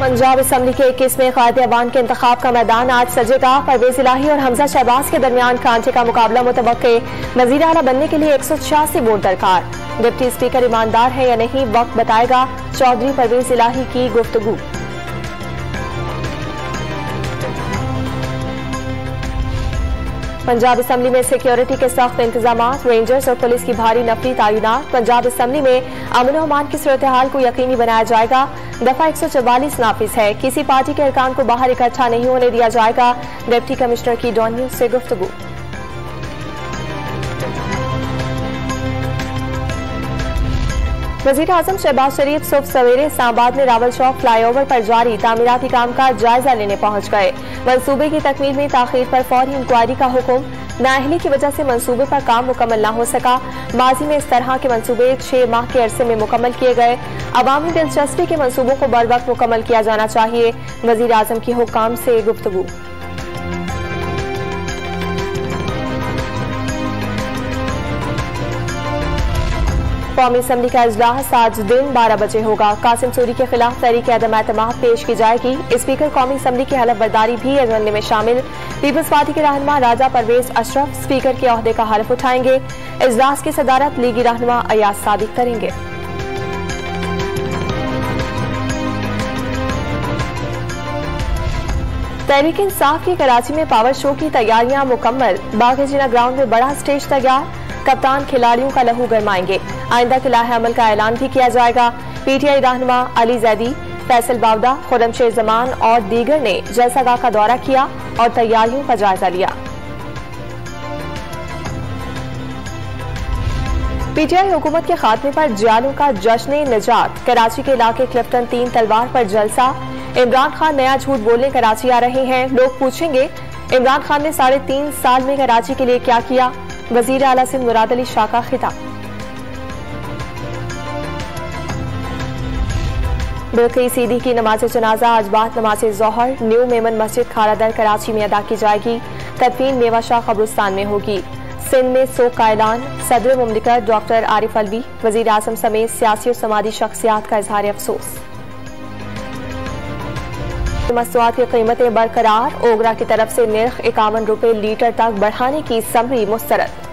Punjab assembly के 21वें क़ायद-ए-अवान के इंतखाब का मैदान आज सजेगा। परवेज इलाही और हमजा शहबाज के दरमियान कांटे का मुकाबला मुतवक्के। वज़ीर आला बनने के लिए 186 वोट दरकार। डिप्टी स्पीकर ईमानदार है या नहीं, वक्त बताएगा। चौधरी परवेज इलाही की गुफ्तगू। पंजाब असम्बली में सिक्योरिटी के सख्त इंतजाम, रेंजर्स और पुलिस की भारी नफरी तैनात। पंजाब असम्बली में अमन अमान की सूरत हाल को यकीनी बनाया जाएगा। दफा 144 नाफिज है। किसी पार्टी के अरकान को बाहर इकट्ठा नहीं होने दिया जाएगा। डिप्टी कमिश्नर की डॉन न्यूज से गुफ्तगू। वज़ीर आज़म शहबाज शरीफ सुबह सवेरे इस्लामाबाद में रावल चौक फ्लाईओवर पर जारी तामीराती काम का जायजा लेने पहुंच गए। मंसूबे की तकमील में ताखीर पर फौरी इंक्वायरी का हुक्म। नाअहली की वजह से मंसूबे पर काम मुकम्मल न हो सका। माजी में इस तरह के मंसूबे 6 माह के अरसे में मुकम्मल किए गए। अवामी दिलचस्पी के मंसूबों को बर वक्त मुकम्मल किया जाना चाहिए। वज़ीर आज़म की हुक्म से गुफ्तगू। कौमी असम्बली का इजलास आज दिन 12 बजे होगा। कासिम सूरी के खिलाफ तहरीक अदम एतमाद पेश की जाएगी। स्पीकर कौमी असम्बली की हलफ बर्दारी भी एजेंडे में शामिल। पीपल्स पार्टी के रहनुमा राजा परवेज अशरफ स्पीकर के ओहदे का हलफ उठाएंगे। इजलास की सदारत लीगी रहनुमा अयाज सादिक करेंगे। तहरीक इंसाफ की कराची में पावर शो की तैयारियां मुकम्मल। बाग-ए-जिन्ना ग्राउंड में बड़ा स्टेज तैयार। कप्तान खिलाड़ियों का लहू गरमाएंगे। आइंदा के लाहे अमल का ऐलान भी किया जाएगा। पीटीआई रहनुमा अली जैदी, फैसल बावदा, खुर्रमशेर जमान और दीगर ने जलसागाह का दौरा किया और तैयारियों का जायजा लिया। पीटीआई हुकूमत के खात्मे पर जियालों का जश्न निजात। कराची के इलाके क्लिफ्टन 3 तलवार पर जलसा। इमरान खान नया झूठ बोलने कराची आ रहे हैं। लोग पूछेंगे इमरान खान ने 3.5 साल में कराची के लिए क्या किया। वजीर आला से मुराद अली शाह का खिताब। बिल्किस सीदी की नमाज जनाजा आज बाद नमाज ज़ोहर न्यू मेमन मस्जिद खारादर कराची में अदा की जाएगी। तदफीन मेवा शाह कब्रिस्तान में होगी। सिंध में सोग का ऐलान। सदर मुमलिकत डॉक्टर आरिफ अलवी, वजीर आज़म समेत सियासी और समाजी शख्सियात का इजहार अफसोस। मसनूआत की कीमतें बरकरार। ओगरा की तरफ से निर्ख 51 रुपए लीटर तक बढ़ाने की समरी मुस्तरद।